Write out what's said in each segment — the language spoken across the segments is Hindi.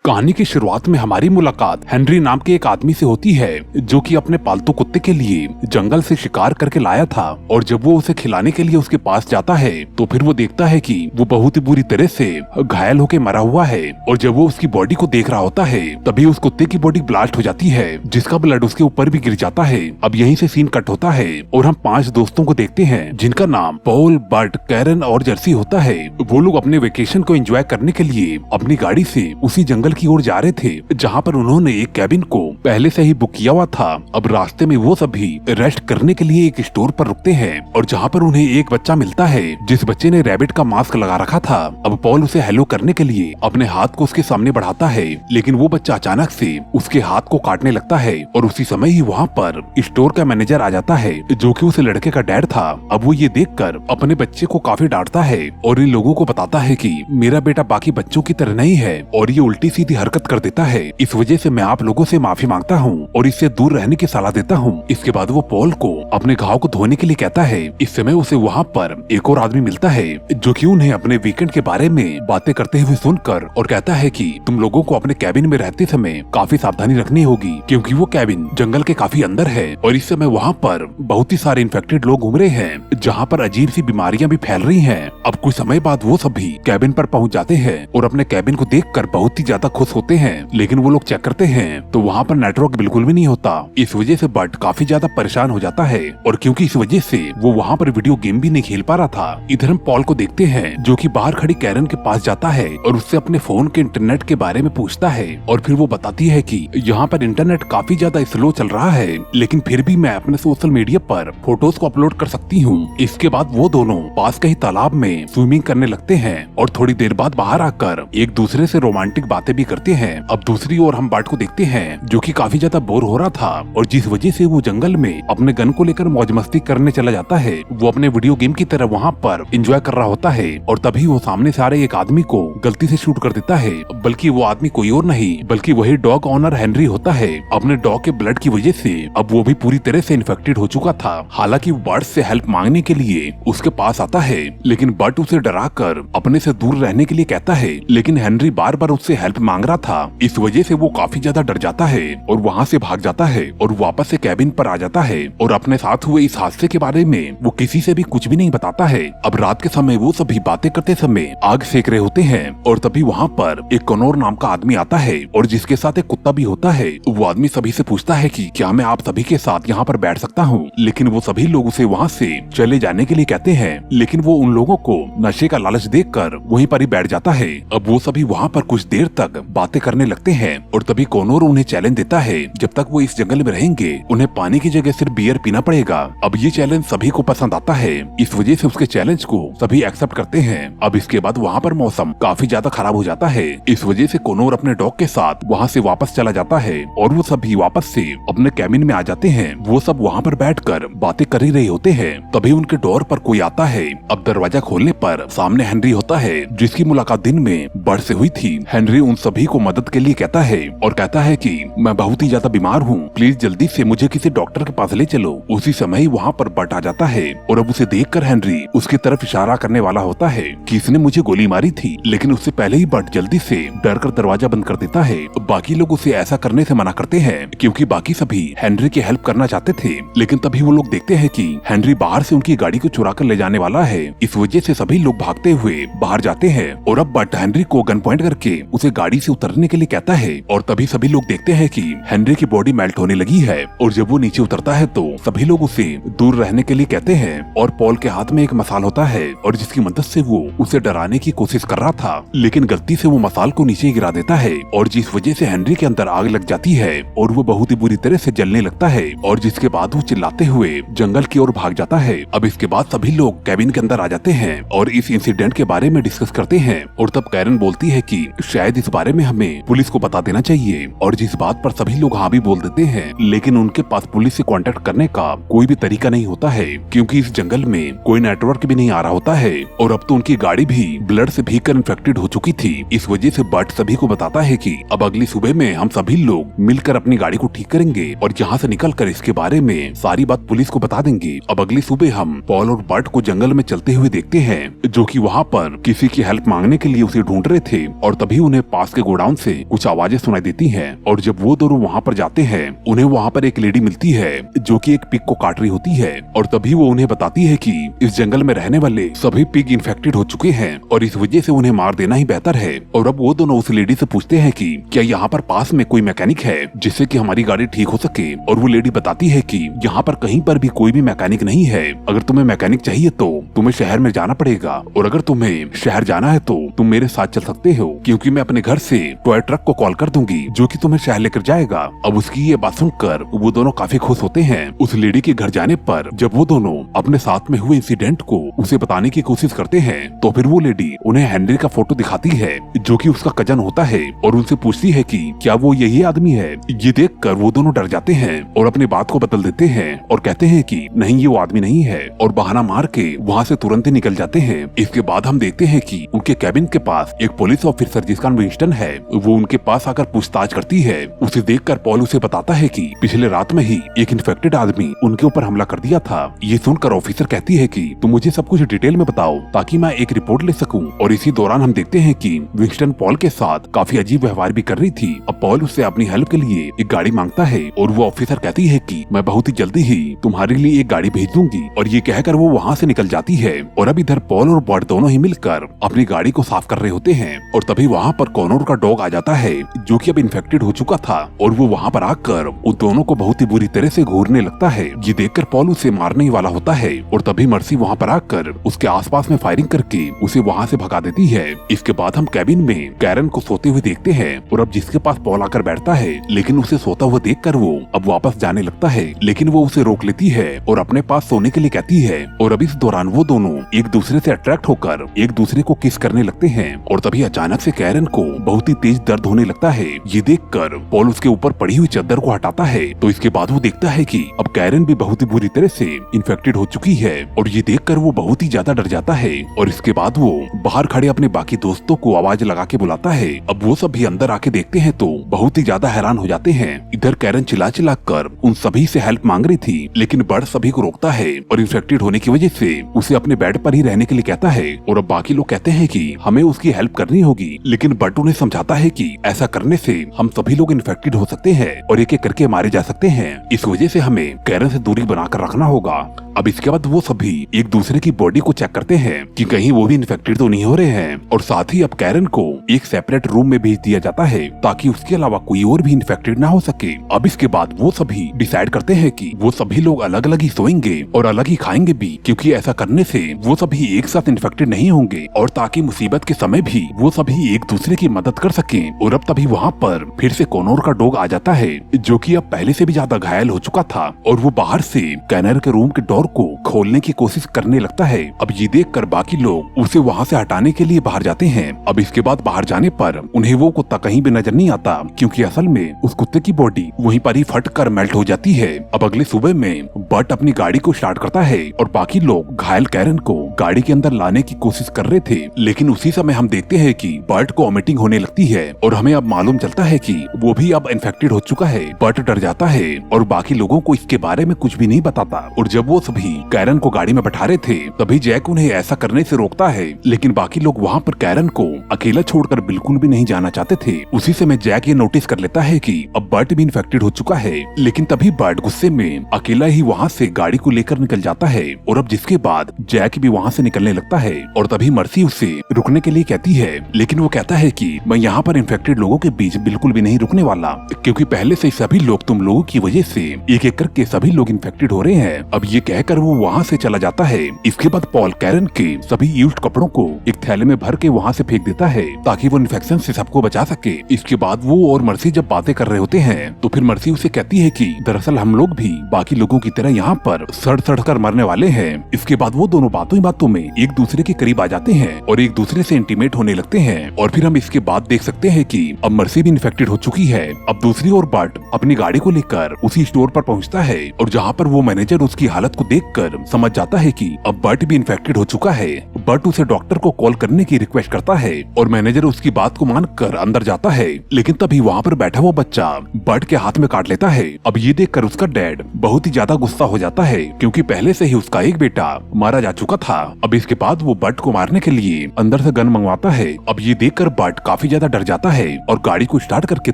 कहानी की शुरुआत में हमारी मुलाकात हेनरी नाम के एक आदमी से होती है जो कि अपने पालतू कुत्ते के लिए जंगल से शिकार करके लाया था। और जब वो उसे खिलाने के लिए उसके पास जाता है तो फिर वो देखता है कि वो बहुत ही बुरी तरह से घायल होकर मरा हुआ है। और जब वो उसकी बॉडी को देख रहा होता है तभी उस कुत्ते की बॉडी ब्लास्ट हो जाती है जिसका ब्लड उसके ऊपर भी गिर जाता है। अब यहीं से सीन कट होता है और हम 5 दोस्तों को देखते हैं जिनका नाम पॉल, बर्ट, कैरन और जर्सी होता है। वो लोग अपने वेकेशन को एंजॉय करने के लिए अपनी गाड़ी से उसी जंगल की ओर जा रहे थे जहाँ पर उन्होंने एक कैबिन को पहले से ही बुक किया हुआ था। अब रास्ते में वो सभी रेस्ट करने के लिए एक स्टोर पर रुकते हैं और जहाँ पर उन्हें एक बच्चा मिलता है जिस बच्चे ने रैबिट का मास्क लगा रखा था। अब पॉल उसे हेलो करने के लिए अपने हाथ को उसके सामने बढ़ाता है लेकिन वो बच्चा अचानक से उसके हाथ को काटने लगता है और उसी समय ही वहाँ पर स्टोर का मैनेजर आ जाता है जो कि उस लड़के का डैड था। अब वो ये देखकर अपने बच्चे को काफी डांटता है और इन लोगों को बताता है कि मेरा बेटा बाकी बच्चों की तरह नहीं है और ये उल्टी सीधी हरकत कर देता है, इस वजह से मैं आप लोगों से माफी मांगता हूँ और इससे दूर रहने की सलाह देता हूँ। इसके बाद वो पॉल को अपने घाव को धोने के लिए कहता है। इस समय उसे वहाँ पर एक और आदमी मिलता है जो कि उन्हें अपने वीकेंड के बारे में बातें करते हुए सुनकर और कहता है कि तुम लोगों को अपने कैबिन में रहते समय काफी सावधानी रखनी होगी क्योंकि वो कैबिन जंगल के काफी अंदर है और इस समय वहाँ पर बहुत ही सारे इन्फेक्टेड लोग घूम रहे हैं जहाँ पर अजीब सी बीमारियां भी फैल रही हैं। अब कुछ समय बाद वो सभी कैबिन पर पहुँच जाते हैं और अपने कैबिन को देखकर बहुत ही ज्यादा खुश होते हैं। लेकिन वो लोग चेक करते हैं तो वहाँ पर नेटवर्क बिल्कुल भी नहीं होता। इस वजह से बर्ट काफी ज्यादा परेशान हो जाता है और क्योंकि इस वजह से वो वहाँ पर वीडियो गेम भी नहीं खेल पा रहा था। इधर हम पॉल को देखते हैं जो कि बाहर खड़ी कैरन के पास जाता है और उससे अपने फोन के इंटरनेट के बारे में पूछता है और फिर वो बताती है कि यहाँ पर इंटरनेट काफी ज्यादा स्लो चल रहा है लेकिन फिर भी मैं अपने सोशल मीडिया पर फोटोज को अपलोड कर सकती हूँ। इसके बाद वो दोनों पास के ही तालाब में स्विमिंग करने लगते हैं और थोड़ी देर बाद बाहर आकर एक दूसरे से रोमांटिक बातें भी करते हैं। अब दूसरी ओर हम बर्ट को देखते हैं जो कि काफी ज्यादा बोर हो रहा था और जिस वजह से वो जंगल में अपने गन को लेकर मौज मस्ती करने चला जाता है। वो अपने वीडियो गेम की तरह वहाँ पर एंजॉय कर रहा होता है और तभी वो सामने से आ रहे एक आदमी को गलती से शूट कर देता है, बल्कि वो आदमी कोई और नहीं बल्कि वही डॉग ऑनर हेनरी होता है। अपने डॉग के ब्लड की वजह से अब वो भी पूरी तरह से इन्फेक्टेड हो चुका था। हालांकि वो बर्ट से हेल्प मांगने के लिए उसके पास आता है लेकिन बर्ट उसे डराकर अपने से दूर रहने के लिए कहता है लेकिन हेनरी बार बार उससे हेल्प मांग रहा था। इस वजह से वो काफी ज्यादा डर जाता है और वहाँ से भाग जाता है और वापस से कैबिन पर आ जाता है और अपने साथ हुए इस हादसे के बारे में वो किसी से भी कुछ भी नहीं बताता है। अब रात के समय वो सभी बातें करते समय आग सेक रहे होते हैं और तभी वहाँ पर एक कनोर नाम का आदमी आता है और जिसके साथ एक कुत्ता भी होता है। वो आदमी सभी से पूछता है कि क्या मैं आप सभी के साथ यहाँ पर बैठ सकता हूँ, लेकिन वो सभी लोग उसे वहाँ से चले जाने के लिए कहते हैं लेकिन वो उन लोगों को नशे का लालच देखकर वहीं पर ही बैठ जाता है। अब वो सभी वहाँ पर कुछ देर तक बातें करने लगते हैं और तभी कॉनोर उन्हें चैलेंज देता है जब तक वो इस जंगल में रहेंगे उन्हें पानी की जगह सिर्फ बियर पीना पड़ेगा। अब ये चैलेंज सभी को पसंद आता है, इस वजह से उसके चैलेंज को सभी एक्सेप्ट करते हैं। अब इसके बाद वहाँ पर मौसम काफी ज्यादा खराब हो जाता है, इस वजह से कॉनोर अपने डॉग के साथ वहाँ से वापस चला जाता है और वो सभी वापस से अपने कैबिन में आ जाते हैं। वो सब वहाँ पर बैठकर बातें कर ही रहे होते हैं तभी उनके डोर पर कोई आता है। अब दरवाजा खोलने पर सामने हेनरी होता है जिसकी मुलाकात दिन में बर्ट से हुई थी। हेनरी उन सभी को मदद के लिए कहता है और कहता है कि मैं बहुत ही ज्यादा बीमार हूँ, प्लीज जल्दी से मुझे किसी डॉक्टर के पास ले चलो। उसी समय ही वहाँ पर बर्ट आ जाता है और अब उसे देखकर हेनरी उसकी तरफ इशारा करने वाला होता है कि इसने मुझे गोली मारी थी, लेकिन उससे पहले ही बर्ट जल्दी से डर कर दरवाजा बंद कर देता है। बाकी लोग उसे ऐसा करने से मना करते हैं क्योंकि बाकी सभी हेनरी की हेल्प करना चाहते थे, लेकिन तभी वो लोग देखते हैं कि हेनरी बाहर से उनकी गाड़ी को चुरा कर ले जाने वाला है। इस वजह से सभी लोग भागते हुए बाहर जाते हैं और अब बर्ट हेनरी को गन पॉइंट करके उसे गाड़ी से उतरने के लिए कहता है और तभी सभी लोग देखते हैं कि हेनरी की बॉडी मेल्ट होने लगी है और जब वो नीचे उतरता है तो सभी लोग उसे दूर रहने के लिए कहते हैं। और पॉल के हाथ में एक मसाल होता है और जिसकी मदद से वो उसे डराने की कोशिश कर रहा था, लेकिन गलती से वो मसाल को नीचे गिरा देता है और जिस वजह से हेनरी के अंदर आग लग जाती है और वो बहुत ही बुरी तरह से जलने लगता है और जिसके बाद वो चिल्लाते हुए जंगल की ओर भाग जाता है। अब इसके बाद सभी लोग कैबिन के अंदर आ जाते हैं और इस इंसिडेंट के बारे में डिस्कस करते हैं और तब कैरन बोलती है कि शायद इस बारे में हमें पुलिस को बता देना चाहिए और जिस बात पर सभी लोग हाँ भी बोल देते हैं, लेकिन उनके पास पुलिस से कांटेक्ट करने का कोई भी तरीका नहीं होता है क्योंकि इस जंगल में कोई नेटवर्क भी नहीं आ रहा होता है और अब तो उनकी गाड़ी भी ब्लड से भीगकर इन्फेक्टेड हो चुकी थी। इस वजह से बर्ट सभी को बताता है कि अब अगली सुबह में हम सभी लोग मिलकर अपनी गाड़ी को ठीक करेंगे और यहाँ से निकलकर इसके बारे में सारी बात पुलिस को बता देंगे। अब अगली सुबह हम पॉल और बर्ट को जंगल में चलते हुए देखते हैं जो कि वहाँ पर किसी की हेल्प मांगने के लिए उसे ढूंढ रहे थे और तभी उन्हें पास के गोडाउन से कुछ आवाजें सुनाई देती हैं और जब वो दोनों वहाँ पर जाते हैं उन्हें वहाँ पर एक लेडी मिलती है जो कि एक पिग को काट रही होती है और तभी वो उन्हें बताती है कि इस जंगल में रहने वाले सभी पिग इन्फेक्टेड हो चुके हैं और इस वजह से उन्हें मार देना ही बेहतर है। और अब वो दोनों उस लेडी से पूछते हैं कि क्या यहाँ पर पास में कोई मैकेनिक है जिससे कि हमारी गाड़ी ठीक हो सके, और वो लेडी बताती है कि यहाँ पर कहीं पर भी कोई भी मैकेनिक नहीं है। अगर तुम्हें मैकेनिक चाहिए तो तुम्हें शहर में जाना पड़ेगा, और अगर तुम्हें शहर जाना है तो तुम मेरे साथ चल सकते हो क्योंकि मैं अपने घर से टॉय ट्रक को कॉल कर दूंगी जो कि तुम्हें शहर लेकर जाएगा। अब उसकी ये बात सुनकर वो दोनों काफी खुश होते हैं। उस लेडी के घर जाने पर जब वो दोनों अपने साथ में हुए इंसिडेंट को उसे बताने की कोशिश करते हैं तो फिर वो लेडी उन्हें हेनरी का फोटो दिखाती है जो कि उसका कजन होता है और उनसे पूछती है कि क्या वो यही आदमी है। ये देखकर वो दोनों डर जाते हैं और अपनी बात को बदल देते हैं और कहते हैं कि नहीं, ये वो आदमी नहीं है, और बहाना मार के वहाँ से तुरंत ही निकल जाते हैं। इसके बाद हम देखते हैं कि उनके कैबिन के पास एक पुलिस ऑफिसर जिसका नाम विंस्टन है वो उनके पास आकर पूछताछ करती है। उसे देखकर पॉल उसे बताता है कि पिछले रात में ही एक इन्फेक्टेड आदमी उनके ऊपर हमला कर दिया था। ये सुनकर ऑफिसर कहती है कि तुम मुझे सब कुछ डिटेल में बताओ ताकि मैं एक रिपोर्ट ले सकूं। और इसी दौरान हम देखते हैं कि विंस्टन पॉल के साथ काफी अजीब व्यवहार भी कर रही थी। अब पॉल उससे अपनी हेल्प के लिए एक गाड़ी मांगता है और वो ऑफिसर कहती है कि मैं बहुत ही जल्दी ही तुम्हारे लिए एक गाड़ी भेज दूंगी, और ये कहकर वो वहाँ से निकल जाती है। और अब इधर पॉल और बर्ट दोनों ही मिलकर अपनी गाड़ी को साफ कर रहे होते हैं और तभी वहाँ पर कॉनोर का डॉग आ जाता है जो कि अब इन्फेक्टेड हो चुका था और वो वहाँ पर आकर उन दोनों को बहुत ही बुरी तरह से घूरने लगता है। ये देखकर पॉल उसे मारने ही वाला होता है और तभी मर्सी वहाँ पर आकर उसके आसपास में फायरिंग करके उसे वहाँ से भगा देती है। इसके बाद हम कैबिन में कैरन को सोते हुए देखते हैं और अब जिसके पास पॉल आकर बैठता है लेकिन उसे सोता हुआ देखकर वो अब वापस जाने लगता है, लेकिन वो उसे रोक लेती है और अपने पास सोने के लिए कहती है। और अब इस दौरान वो दोनों एक दूसरे से अट्रैक्ट होकर एक दूसरे को किस करने लगते हैं और तभी अचानक से कैरन को बहुत ही तेज दर्द होने लगता है। ये देखकर पॉल उसके ऊपर पड़ी हुई चादर को हटाता है तो इसके बाद वो देखता है कि अब कैरन भी बहुत ही बुरी तरह से इन्फेक्टेड हो चुकी है और ये देखकर वो बहुत ही ज्यादा डर जाता है। और इसके बाद वो बाहर खड़े अपने बाकी दोस्तों को आवाज लगा के बुलाता है। अब वो सब भी अंदर आके देखते हैं तो बहुत ही ज्यादा हैरान हो जाते हैं। इधर कैरन चिल्ला चिल्ला कर उन सभी से हेल्प मांग रही थी लेकिन बर्ट सभी को रोकता है और इन्फेक्टेड होने की वजह से उसे अपने बेड पर ही रहने के लिए कहता है। और अब बाकी लोग कहते हैं कि हमें उसकी हेल्प करनी होगी, लेकिन बर्ट उन्हें समझाता है कि ऐसा करने से हम सभी लोग इन्फेक्टेड हो सकते हैं और एक एक करके मारे जा सकते हैं। इस वजह से हमें कैरन से दूरी बनाकर रखना होगा। अब इसके बाद वो सभी एक दूसरे की बॉडी को चेक करते हैं कि कहीं वो भी इन्फेक्टेड तो नहीं हो रहे हैं और साथ ही अब कैरन को एक सेपरेट रूम में भेज दिया जाता है ताकि उसके अलावा कोई और भी इन्फेक्टेड ना हो सके। अब इसके बाद वो सभी डिसाइड करते हैं कि वो सभी लोग अलग अलग ही सोएंगे और अलग ही खाएंगे भी, क्योंकि ऐसा करने से वो सभी एक साथ इन्फेक्टेड नहीं होंगे और ताकि मुसीबत के समय भी वो सभी एक दूसरे की मदद कर सकें। और अब तभी वहाँ पर फिर से कॉनोर का डॉग आ जाता है जो कि अब पहले से भी ज्यादा घायल हो चुका था और वो बाहर से कैनर के रूम के डोर को खोलने की कोशिश करने लगता है। अब ये देखकर बाकी लोग उसे वहाँ से हटाने के लिए बाहर जाते हैं। अब इसके बाद बाहर जाने पर उन्हें वो कुत्ता कहीं भी नजर नहीं आता क्योंकि असल में उस कुत्ते की बॉडी वहीं पर ही फट कर मेल्ट हो जाती है। अब अगले सुबह में बर्ट अपनी गाड़ी को स्टार्ट करता है और बाकी लोग घायल कैरन को गाड़ी के अंदर लाने की कोशिश कर रहे थे, लेकिन उसी समय हम देखते हैं कि बर्ट को वॉमिटिंग होने लगती है और हमें अब मालूम चलता है कि वो भी अब इन्फेक्टेड हो चुका है। बर्ट डर जाता है और बाकी लोगों को इसके बारे में कुछ भी नहीं बताता। और जब वो सभी कैरन को गाड़ी में बैठा रहे थे तभी जैक उन्हें ऐसा करने से रोकता है, लेकिन बाकी लोग वहाँ पर कैरन को अकेला छोड़कर बिल्कुल भी नहीं जाना चाहते थे। उसी समय जैक ये नोटिस कर लेता है कि अब बर्ट भी इन्फेक्टेड हो चुका है, लेकिन तभी बर्ट गुस्से में अकेला ही वहाँ से गाड़ी को लेकर निकल जाता है। और अब जिसके बाद जैक भी वहाँ से निकलने लगता है और तभी मर्सी उसे रुकने के लिए कहती है, लेकिन वो कहता है कि मैं यहाँ पर इन्फेक्टेड लोगों के बीच बिल्कुल भी नहीं रुकने वाला, क्योंकि पहले से सभी लोग तुम लोगों की वजह से एक एक करके सभी लोग इन्फेक्टेड हो रहे हैं। अब ये कहकर वो वहाँ से चला जाता है। इसके बाद पॉल कैरन के सभी यूज्ड कपड़ों को एक थैले में भर के वहाँ से फेंक देता है ताकि वो इन्फेक्शन से सबको बचा सके। इसके बाद वो और मर्सी जब बातें कर रहे होते हैं तो फिर मर्सी उसे कहती है कि दरअसल हम लोग भी बाकी लोगों की तरह यहाँ पर सड़ सड़ कर मरने वाले हैं। इसके बाद वो दोनों बातों ही बातों में एक दूसरे के करीब आ जाते हैं और एक दूसरे से इंटीमेट होने लगते हैं। और फिर हम इसके बाद देख सकते हैं कि अब मर्सी भी इन्फेक्टेड हो चुकी है। अब दूसरी ओर बर्ट अपनी गाड़ी को लेकर उसी स्टोर पर पहुँचता है और जहाँ पर वो मैनेजर उसकी हालत को देखकर समझ जाता है कि अब बर्ट भी इन्फेक्टेड हो चुका है। बर्ट उसे डॉक्टर को कॉल करने की रिक्वेस्ट करता है और मैनेजर उसकी बात को मानकर अंदर जाता है, लेकिन तभी वहाँ पर बैठा हुआ बच्चा बर्ट के हाथ में काट लेता है। अब ये देखकर उसका डैड बहुत ही ज्यादा गुस्सा हो जाता है क्योंकि पहले से ही उसका एक बेटा मारा जा चुका था। अब इसके बाद वो बर्ट को मारने के लिए अंदर से गन मंगवाता है। अब ये देखकर बर्ट काफी काफी ज्यादा डर जाता है और गाड़ी को स्टार्ट करके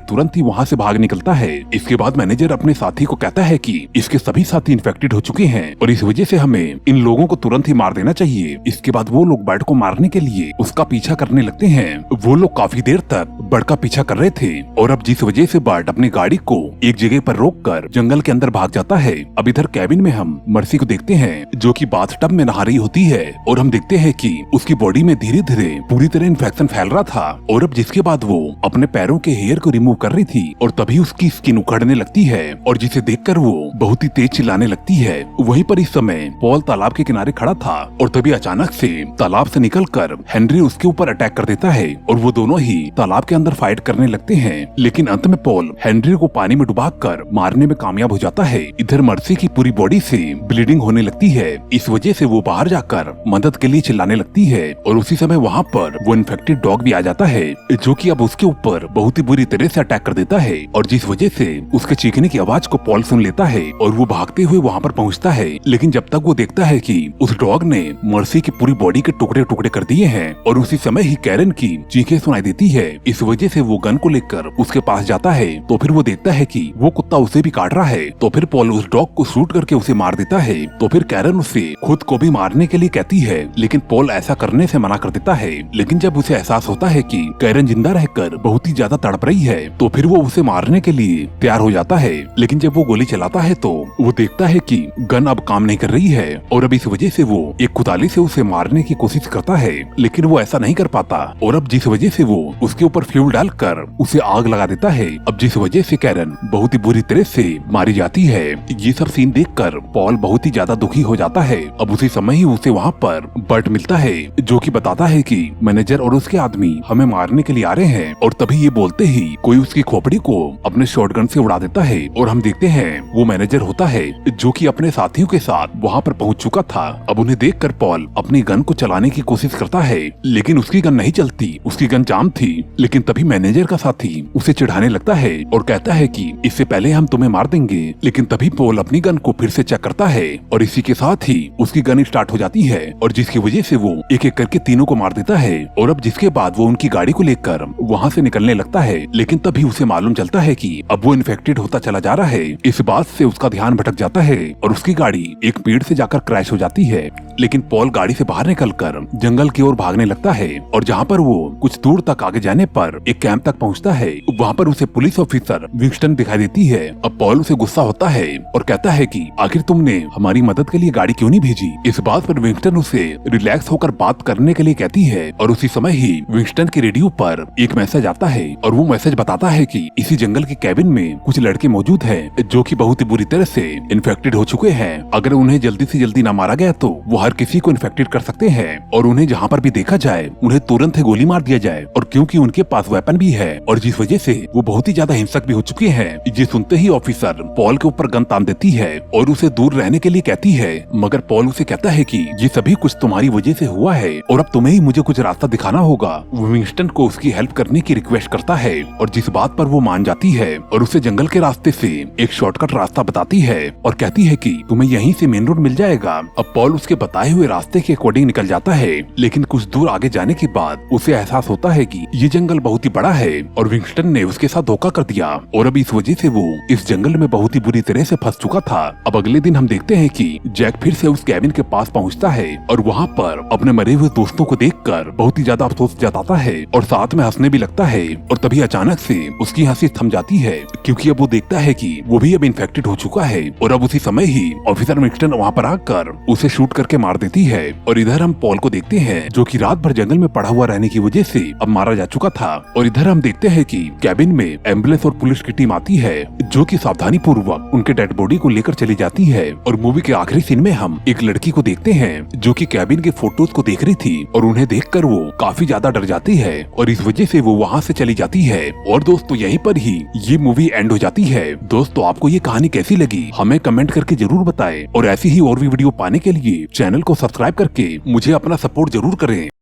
तुरंत ही वहाँ से भाग निकलता है। इसके बाद मैनेजर अपने साथी को कहता है कि इसके सभी साथी इन्फेक्टेड हो चुके हैं और इस वजह से हमें इन लोगों को तुरंत ही मार देना चाहिए। इसके बाद वो लोग बर्ड को मारने के लिए उसका पीछा करने लगते हैं। वो लोग काफी देर तक बर्ड का पीछा कर रहे थे और अब जिस वजह से बर्ड अपनी गाड़ी को एक जगह पर रोककर जंगल के अंदर भाग जाता है। अब इधर कैबिन में हम मर्सी को देखते हैं जो कि बाथटब में नहा रही होती है और हम देखते हैं कि उसकी बॉडी में धीरे धीरे पूरी तरह इन्फेक्शन फैल रहा था और अब जिसके बाद वो अपने पैरों के हेयर को रिमूव कर रही थी और तभी उसकी स्किन उखड़ने लगती है और जिसे देखकर वो बहुत ही तेज चिल्लाने लगती है। वहीं पर इस समय पॉल तालाब के किनारे खड़ा था और तभी अचानक से तालाब से निकलकर हेनरी उसके ऊपर अटैक कर देता है और वो दोनों ही तालाब के अंदर फाइट करने लगते हैं। लेकिन अंत में पॉल हेनरी को पानी में डुबाकर मारने में कामयाब हो जाता है। इधर मर्सी की पूरी बॉडी से ब्लीडिंग होने लगती है। इस वजह से वो बाहर जाकर मदद के लिए चिल्लाने लगती है और उसी समय वहाँ पर वो इन्फेक्टेड डॉग भी आ जाता है जो कि अब उसके ऊपर बहुत ही बुरी तरह से अटैक कर देता है और जिस वजह से उसके चीखने की आवाज को पॉल सुन लेता है और वो भागते हुए वहाँ पर पहुँचता है। लेकिन जब तक वो देखता है कि उस डॉग ने मर्सी की पूरी बॉडी के टुकड़े टुकड़े कर दिए हैं और उसी समय ही कैरन की चीखें सुनाई देती है। इस वजह से वो गन को लेकर उसके पास जाता है तो फिर वो देखता है कि वो कुत्ता उसे भी काट रहा है। तो फिर पॉल उस डॉग को शूट करके उसे मार देता है। तो फिर कैरन उसे खुद को भी मारने के लिए कहती है लेकिन पॉल ऐसा करने से मना कर देता है। लेकिन जब उसे एहसास होता है कि कैरन जिंदा रहकर बहुत ही ज्यादा तड़प रही है तो फिर वो उसे मारने के लिए तैयार हो जाता है। लेकिन जब वो गोली चलाता है तो वो देखता है कि गन अब काम नहीं कर रही है और अब इस वजह से वो एक कुदाली से उसे मारने की कोशिश करता है लेकिन वो ऐसा नहीं कर पाता और अब जिस वजह से वो उसके ऊपर फ्यूल डालकर उसे आग लगा देता है। अब जिस वजह से कैरन बहुत ही बुरी तरह से मारी जाती है। ये सब सीन देखकर पॉल बहुत ही ज्यादा दुखी हो जाता है। अब उसी समय ही उसे वहाँ पर बर्ट मिलता है जो कि बताता है कि मैनेजर और उसके आदमी हमें मारने के लिए आ रहे हैं और तभी ये बोलते ही कोई उसकी खोपड़ी को अपने शॉटगन से उड़ा देता है और हम देखते हैं वो मैनेजर होता है जो कि अपने साथियों के साथ वहाँ पर पहुँच चुका था। अब उन्हें देखकर पॉल अपनी गन को चलाने की कोशिश करता है लेकिन उसकी गन नहीं चलती, उसकी गन जाम थी। लेकिन तभी मैनेजर का साथी उसे चिढ़ाने लगता है और कहता है कि इससे पहले हम तुम्हें मार देंगे। लेकिन तभी पॉल अपनी गन को फिर से चेक करता है और इसी के साथ ही उसकी गन स्टार्ट हो जाती है और जिसकी वजह से वो एक एक करके तीनों को मार देता है और अब जिसके बाद वो उनकी गाड़ी को लेकर वहाँ से निकलने लगता है। लेकिन तभी उसे मालूम चलता है कि अब वो इन्फेक्टेड होता चला जा रहा है। इस बात से उसका ध्यान भटक जाता है और उसकी गाड़ी एक पेड़ से जाकर क्रैश हो जाती है। लेकिन पॉल गाड़ी से बाहर निकलकर जंगल की ओर भागने लगता है और जहाँ पर वो कुछ दूर तक आगे जाने पर एक कैंप तक पहुँचता है। वहाँ पर उसे पुलिस ऑफिसर विंस्टन दिखाई देती है। अब पॉल उसे गुस्सा होता है और कहता है कि आखिर तुमने हमारी मदद के लिए गाड़ी क्यों नहीं भेजी। इस बात पर विंस्टन उसे रिलैक्स होकर बात करने के लिए कहती है और उसी समय ही विंस्टन के रेडियो पर एक मैसेज आता है और वो मैसेज बताता है कि इसी जंगल के कैबिन में कुछ लड़के मौजूद हैं जो कि बहुत ही बुरी तरह से इन्फेक्टेड हो चुके हैं। अगर उन्हें जल्दी से जल्दी न मारा गया तो वो हर किसी को इन्फेक्टेड कर सकते हैं और उन्हें जहाँ पर भी देखा जाए उन्हें तुरंत ही गोली मार दिया जाए और क्योंकि उनके पास वेपन भी है और जिस वजह से वो बहुत ही ज्यादा हिंसक भी हो चुके हैं। ये सुनते ही ऑफिसर पॉल के ऊपर गन तान देती है और उसे दूर रहने के लिए कहती है मगर पॉल उसे कहता है कि ये सभी कुछ तुम्हारी वजह से हुआ है और अब तुम्हें ही मुझे कुछ रास्ता दिखाना होगा। वो विंस्टन को उसकी हेल्प करने की रिक्वेस्ट करता है और जिस बात पर वो मान जाती है और उसे जंगल के रास्ते से एक शॉर्टकट रास्ता बताती है और कहती है कि तुम्हें यहीं से मेन रोड मिल जाएगा। अब पॉल उसके बताए हुए रास्ते के अकॉर्डिंग निकल जाता है लेकिन कुछ दूर आगे जाने के बाद उसे एहसास होता है कि ये जंगल बहुत ही बड़ा है और विंस्टन ने उसके साथ धोखा कर दिया और अब इस वजह से वो इस जंगल में बहुत ही बुरी तरह से फंस चुका था। अब अगले दिन हम देखते हैं कि जैक फिर से उस कैबिन के पास पहुंचता है और वहाँ पर अपने मरे हुए दोस्तों को देखकर बहुत ही ज्यादा अफसोस जताता है और साथ में हंसने भी लगता है और तभी अचानक से उसकी हंसी थम जाती है क्योंकि अब वो देखता है कि वो भी अब इन्फेक्टेड हो चुका है और अब उसी समय ही ऑफिसर विंस्टन वहाँ पर आकर उसे शूट करके मार देती है। और इधर हम पॉल को देखते हैं जो कि रात भर जंगल में पड़ा हुआ रहने की वजह से अब मारा जा चुका था और इधर हम देखते हैं कि कैबिन में एम्बुलेंस और पुलिस की टीम आती है जो कि सावधानी पूर्वक उनके डेड बॉडी को लेकर चली जाती है। और मूवी के आखिरी सीन में हम एक लड़की को देखते हैं जो कि कैबिन के फोटोज को देख रही थी और उन्हें देखकर वो काफी ज्यादा डर जाती है और इस वजह से वो वहाँ से चली जाती है। और दोस्तों यहीं पर ही ये मूवी एंड हो जाती है। दोस्तों आपको ये कहानी कैसी लगी हमें कमेंट करके जरूर बताएं और ऐसी ही और भी वीडियो पाने के लिए चैनल को सब्सक्राइब करके मुझे अपना सपोर्ट जरूर करें।